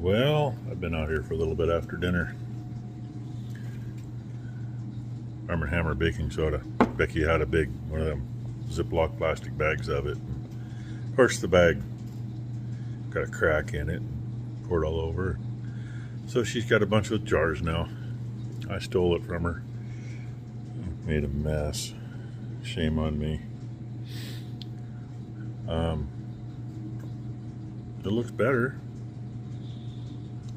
Well, I've been out here for a little bit after dinner. Arm & Hammer baking soda. Becky had a big one of them Ziploc plastic bags of it. Of course, the bag got a crack in it, poured all over. So she's got a bunch of jars now. I stole it from her. Made a mess. Shame on me. It looks better.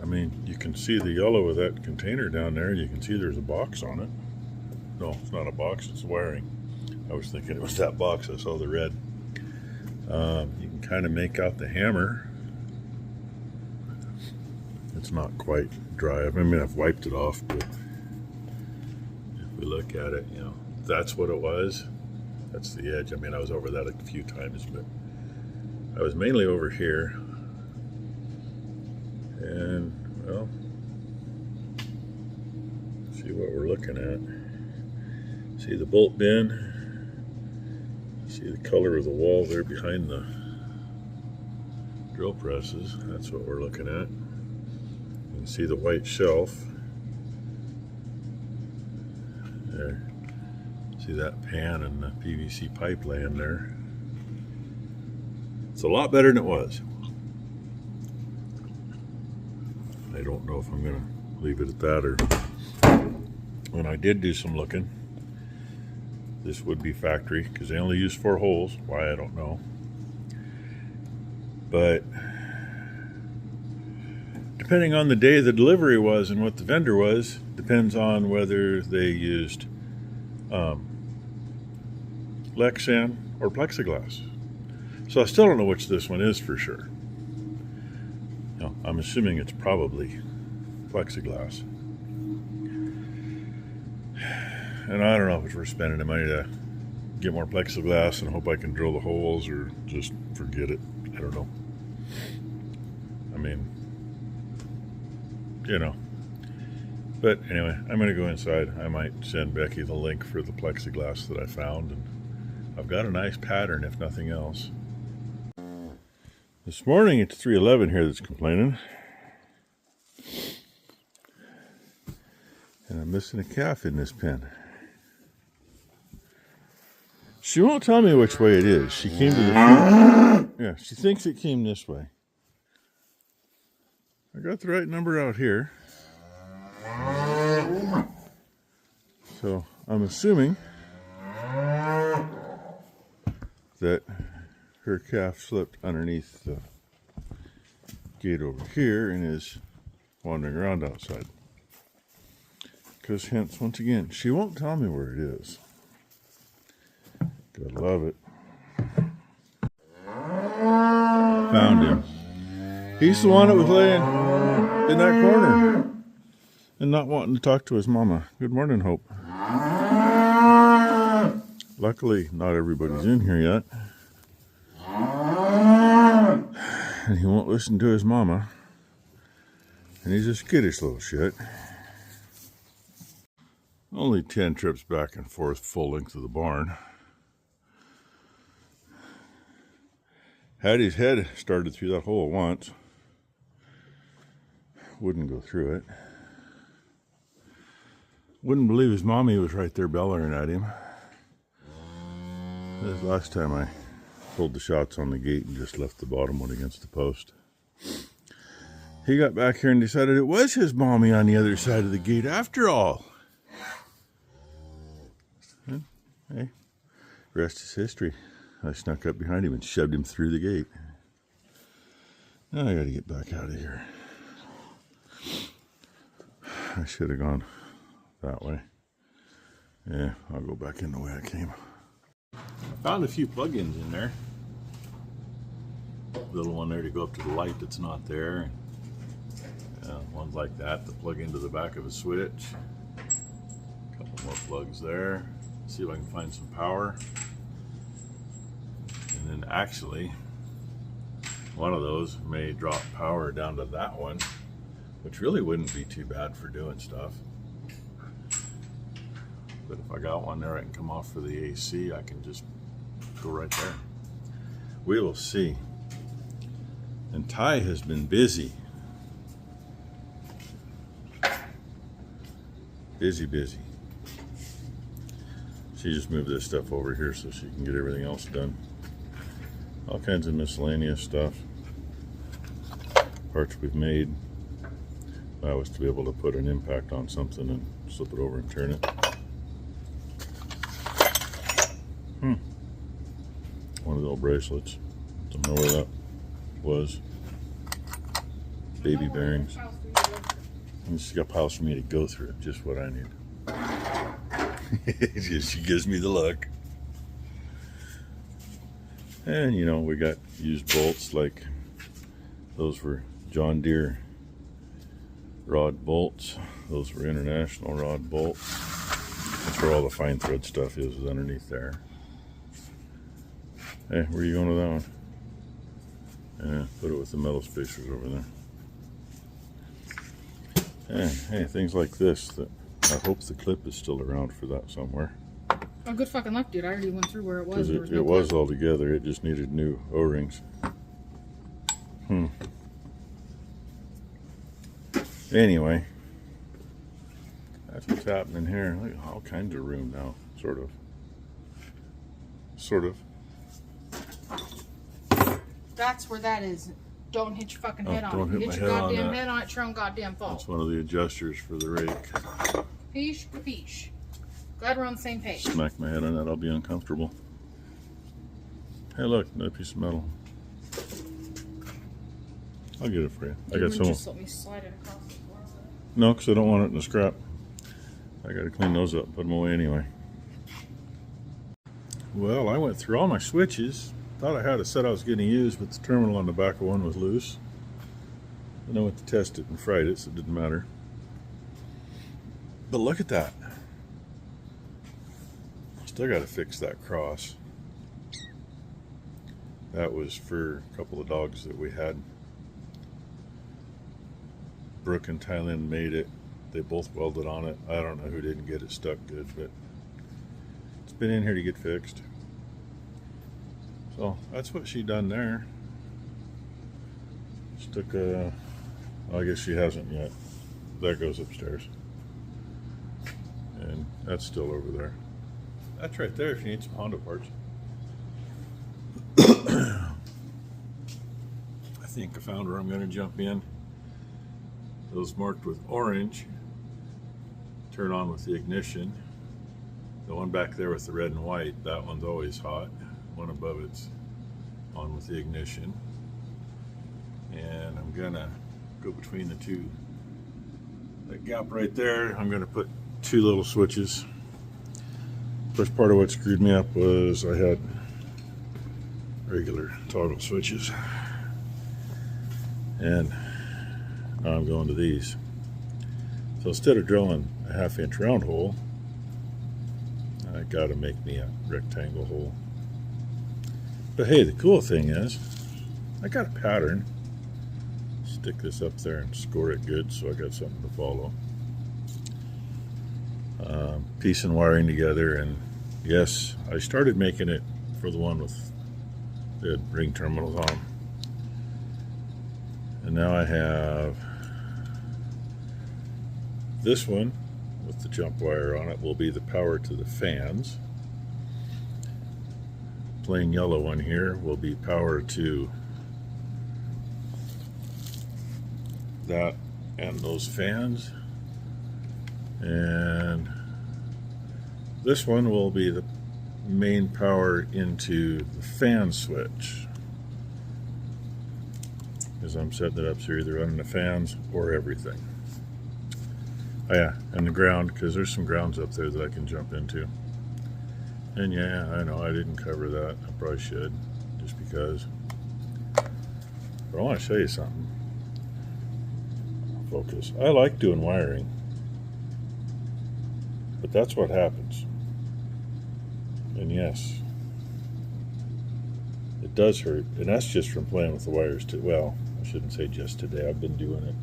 I mean, you can see the yellow of that container down there. You can see there's a box on it. No, it's not a box, it's wiring. I was thinking it was that box. I saw the red. You can kind of make out the hammer. It's not quite dry. I mean, I've wiped it off, but if we look at it, you know, that's what it was. That's the edge. I mean, I was over that a few times, but I was mainly over here. And, well, see what we're looking at. See the bolt bin. See the color of the wall there behind the drill presses. That's what we're looking at. You can see the white shelf. There. See that pan and the PVC pipe laying there. It's a lot better than it was. I don't know if I'm going to leave it at that or when I did do some looking. This would be factory because they only use 4 holes. Why, I don't know. But depending on the day the delivery was and what the vendor was, depends on whether they used Lexan or plexiglass. So I still don't know which this one is for sure. No, I'm assuming it's probably plexiglass. And I don't know if it's worth spending the money to get more plexiglass and hope I can drill the holes or just forget it. I don't know. I mean, you know. But anyway, I'm going to go inside. I might send Becky the link for the plexiglass that I found. And I've got a nice pattern, if nothing else. This morning it's 311 here that's complaining. And I'm missing a calf in this pen. She won't tell me which way it is. She came to the front. Yeah, she thinks it came this way. I got the right number out here. So I'm assuming that her calf slipped underneath the gate over here and is wandering around outside. Because hence, once again, she won't tell me where it is. Gotta love it. Found him. He's the one that was laying in that corner and not wanting to talk to his mama. Good morning, Hope. Luckily, not everybody's in here yet. And he won't listen to his mama. And he's a skittish little shit. Only 10 trips back and forth, full length of the barn. Had his head started through that hole once. Wouldn't go through it. Wouldn't believe his mommy was right there bellowing at him. This last time I pulled the shots on the gate and just left the bottom one against the post. He got back here and decided it was his mommy on the other side of the gate after all. And, hey, rest is history. I snuck up behind him and shoved him through the gate. Now I gotta get back out of here. I should have gone that way. Yeah, I'll go back in the way I came. I found a few plug-ins in there. Little one there to go up to the light that's not there. Ones like that to plug into the back of a switch. A couple more plugs there. See if I can find some power. And then actually, one of those may drop power down to that one, which really wouldn't be too bad for doing stuff. But if I got one there I can come off for the AC, I can just go right there. We will see. And Ty has been busy. Busy, busy. She just moved this stuff over here so she can get everything else done. All kinds of miscellaneous stuff. Parts we've made. That was to be able to put an impact on something and slip it over and turn it. One of the old bracelets. Don't know where that was. Baby bearings. And she's got piles for me to go through. Just what I need. She gives me the look. And you know, we got used bolts, like those were John Deere rod bolts. Those were International rod bolts. That's where all the fine thread stuff is underneath there. Hey, where are you going with that one? Yeah, put it with the metal spacers over there. Hey, things like this that I hope the clip is still around for that somewhere. Oh, good fucking luck, dude. I already went through where it was. Because it was all together. It just needed new O-rings. Anyway, that's what's happening here. Look, all kinds of room now. Sort of. That's where that is. Don't hit your fucking head on don't it. hit Hit my your head on goddamn that. head on it, it's your own goddamn fault. That's one of the adjusters for the rake. Peace, capiche. Glad we're on the same page. Smack my head on that, I'll be uncomfortable. Hey, look, another piece of metal. I'll get it for you. I got some. Just let me slide it across the floor. No, because I don't want it in the scrap. I got to clean those up, put them away anyway. Well, I went through all my switches. Thought I had a set I was going to use, but the terminal on the back of one was loose. Then I went to test it and fried it, so it didn't matter. But look at that. Still got to fix that cross. That was for a couple of dogs that we had. Brooke and Thailand made it. They both welded on it. I don't know who didn't get it stuck good, but it's been in here to get fixed. So that's what she done there. Stuck a, well, I guess she hasn't yet. That goes upstairs. And that's still over there. That's right there if you need some Honda parts. I think I found where I'm going to jump in. Those marked with orange turn on with the ignition. The one back there with the red and white, that one's always hot. One above it's on with the ignition. And I'm gonna go between the two. That gap right there, I'm gonna put two little switches. First part of what screwed me up was I had regular toggle switches. And now I'm going to these. So instead of drilling a 1/2 inch round hole, I gotta make me a rectangle hole. But hey, the cool thing is, I got a pattern. Stick this up there and score it good so I got something to follow. Piecing wiring together, and yes, I started making it for the one with the ring terminals on them. And now I have this one with the jump wire on it will be the power to the fans. Plain yellow one here will be power to that and those fans. And this one will be the main power into the fan switch. As I'm setting it up, so you're either running the fans or everything. Oh yeah, and the ground, because there's some grounds up there that I can jump into. And yeah, I know I didn't cover that. I probably should, just because. But I want to show you something. Focus. I like doing wiring, but that's what happens. And yes, it does hurt, and that's just from playing with the wires too. Well, I shouldn't say just today. I've been doing it.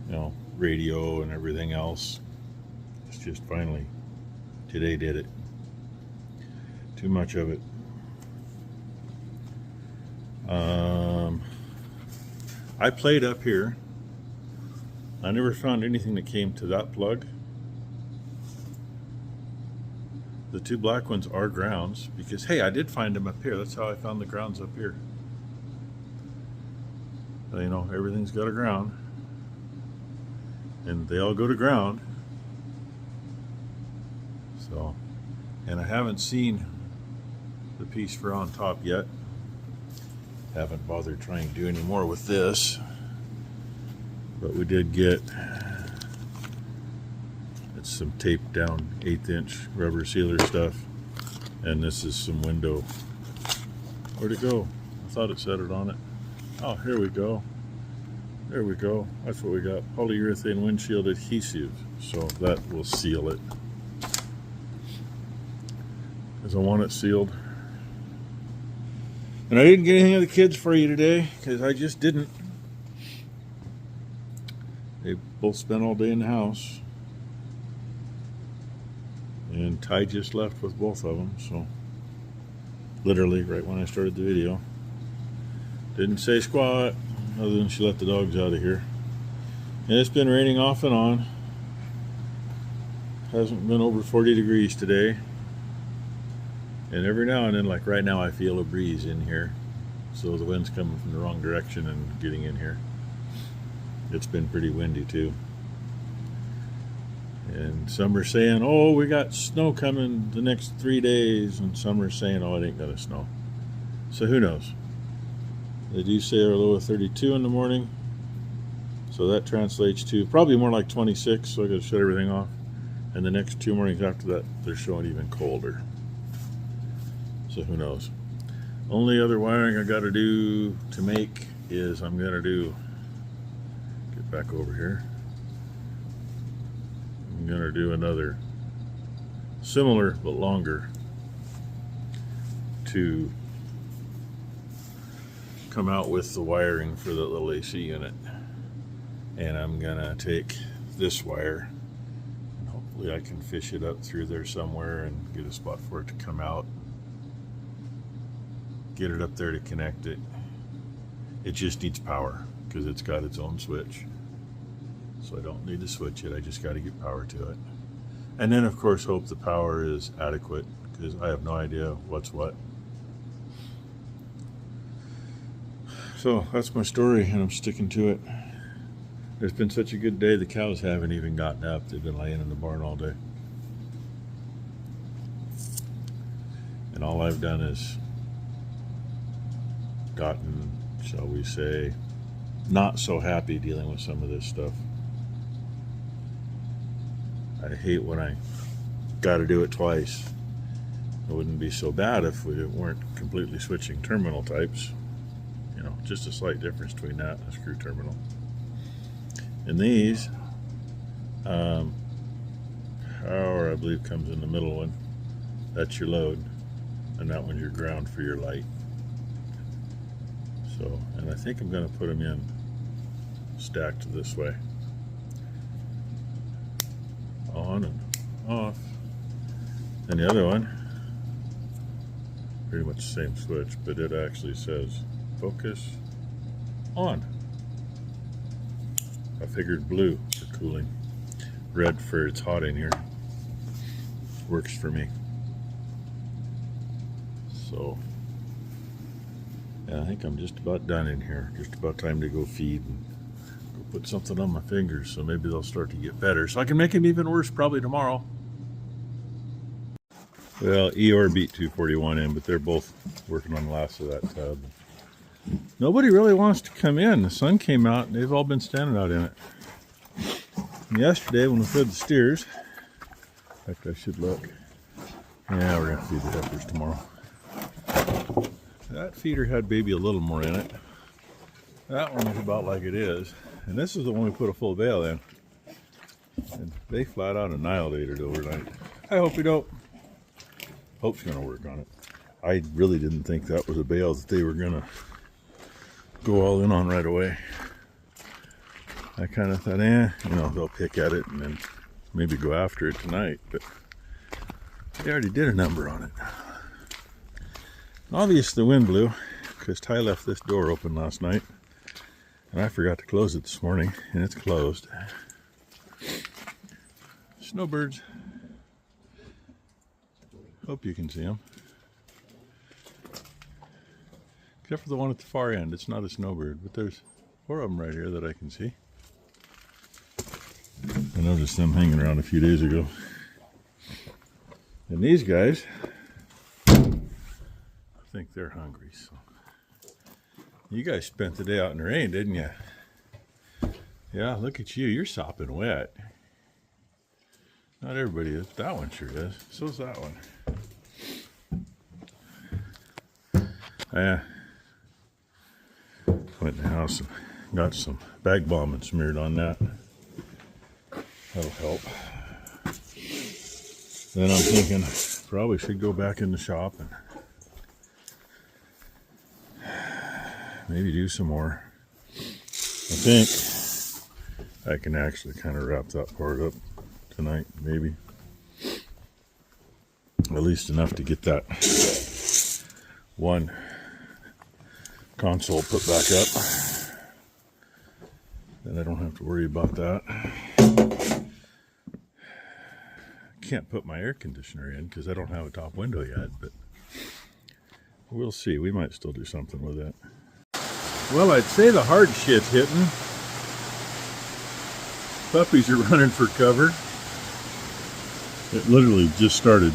You know, radio and everything else. It's just finally today did it. Too much of it. I played up here I never found anything that came to that plug. The two black ones are grounds because, hey, I did find them up here. That's how I found the grounds up here. So, you know, everything's got a ground. And they all go to ground. So, and I haven't seen the piece for on top yet. Haven't bothered trying to do any more with this. But we did get some taped down 1/8 inch rubber sealer stuff, and this is some window. Where'd it go? I thought it said it on it. Oh, here we go. There we go. That's what we got. Polyurethane windshield adhesive. So that will seal it, because I want it sealed. And I didn't get anything of the kids for you today because I just didn't. They both spent all day in the house. And Ty just left with both of them, so literally right when I started the video. Didn't say squat, other than she let the dogs out of here. And it's been raining off and on. Hasn't been over 40 degrees today. And every now and then, like right now, I feel a breeze in here. So the wind's coming from the wrong direction and getting in here. It's been pretty windy too. And some are saying, oh, we got snow coming the next 3 days. And some are saying, oh, it ain't gonna snow. So who knows? They do say our low of 32 in the morning. So that translates to probably more like 26. So I gotta shut everything off. And the next 2 mornings after that, they're showing even colder. So who knows? Only other wiring I gotta do to make is I'm gonna do, get back over here. I'm going to do another similar but longer to come out with the wiring for the little AC unit. And I'm going to take this wire and hopefully I can fish it up through there somewhere and get a spot for it to come out. Get it up there to connect it. It just needs power because it's got its own switch. So I don't need to switch it, I just got to get power to it. And then of course hope the power is adequate, because I have no idea what's what. So that's my story, and I'm sticking to it. It's been such a good day, the cows haven't even gotten up. They've been laying in the barn all day. And all I've done is gotten, shall we say, not so happy dealing with some of this stuff. I hate when I got to do it twice. It wouldn't be so bad if we weren't completely switching terminal types. You know, just a slight difference between that and a screw terminal. And these, power I believe comes in the middle one. That's your load, and that one's your ground for your light. So, and I think I'm going to put them in stacked this way. On and off. And the other one, pretty much the same switch, but it actually says focus on. I figured blue for cooling, red for it's hot in here. Works for me. So, yeah, I think I'm just about done in here. Just about time to go feed and go put something on my fingers, so maybe they'll start to get better. So I can make them even worse probably tomorrow. Well, Eeyore beat 241 in, but they're both working on the last of that tub. Nobody really wants to come in. The sun came out and they've all been standing out in it. And yesterday when we fed the steers, in fact I should look. Yeah, we're going to feed the heifers tomorrow. That feeder had maybe a little more in it. That one was about like it is. And this is the one we put a full bale in. And they flat out annihilated overnight. I hope we don't. Hope's going to work on it. I really didn't think that was a bale that they were going to go all in on right away. I kind of thought, you know, they'll pick at it and then maybe go after it tonight. But they already did a number on it. Obviously the wind blew because Ty left this door open last night. And I forgot to close it this morning, and it's closed. Snowbirds. Hope you can see them. Except for the one at the far end. It's not a snowbird, but there's 4 of them right here that I can see. I noticed them hanging around a few days ago. And these guys, I think they're hungry. So, you guys spent the day out in the rain, didn't you? Yeah, look at you. You're sopping wet. Not everybody is. That one sure is. So's that one. I went in the house and got some bag balm and smeared on that. That'll help. Then I'm thinking probably should go back in the shop and maybe do some more. I think I can actually kind of wrap that part up tonight, maybe. At least enough to get that one console put back up. Then I don't have to worry about that. Can't put my air conditioner in because I don't have a top window yet, but we'll see. We might still do something with it. Well, I'd say the hard shit's hitting. Puppies are running for cover. It literally just started.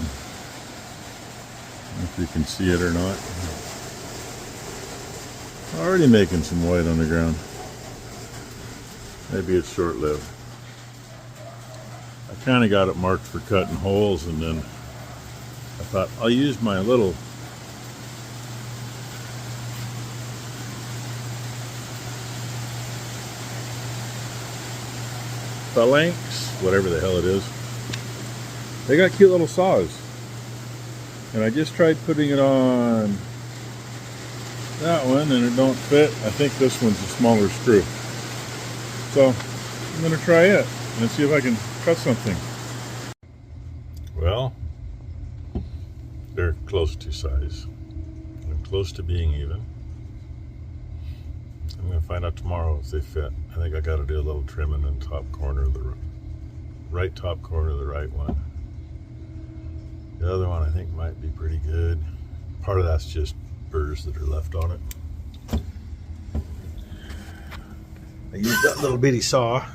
If you can see it or not. Already making some white on the ground. Maybe it's short-lived. I kind of got it marked for cutting holes, and then I thought I'll use my little phalanx, whatever the hell it is. They got cute little saws, and I just tried putting it on that one and it don't fit. I think this one's a smaller screw, so I'm gonna try it and see if I can cut something. Well, they're close to size. I'm close to being even. I'm gonna find out tomorrow if they fit. I think I gotta do a little trimming in the top corner of the right top corner of the right one. The other one I think might be pretty good. Part of that's just burrs that are left on it. I used that little bitty saw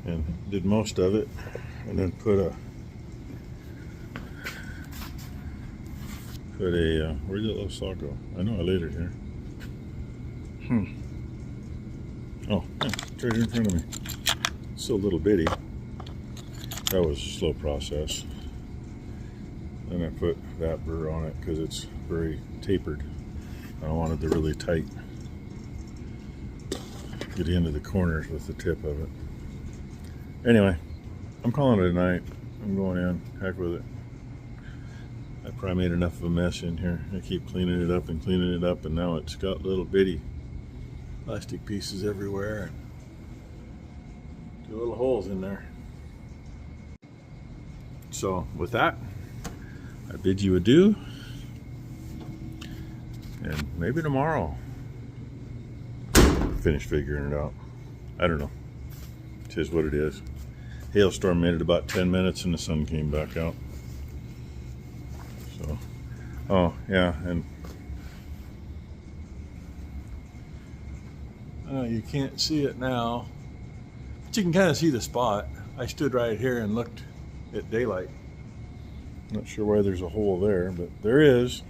and did most of it, and then put a where did that little saw go? I know I laid it here. Oh, yeah, it's right here in front of me. It's still a little bitty. That was a slow process. Then I put that burr on it because it's very tapered. I wanted to really tight get into the corners with the tip of it. Anyway, I'm calling it a night. I'm going in. Heck with it. I probably made enough of a mess in here. I keep cleaning it up, and now it's got little bitty plastic pieces everywhere and 2 little holes in there. So with that, I bid you adieu, and maybe tomorrow finish figuring it out. I don't know. It is what it is. Hailstorm made it about 10 minutes and the sun came back out. So, oh yeah, and you can't see it now, but you can kind of see the spot. I stood right here and looked at daylight. Not sure why there's a hole there, but there is.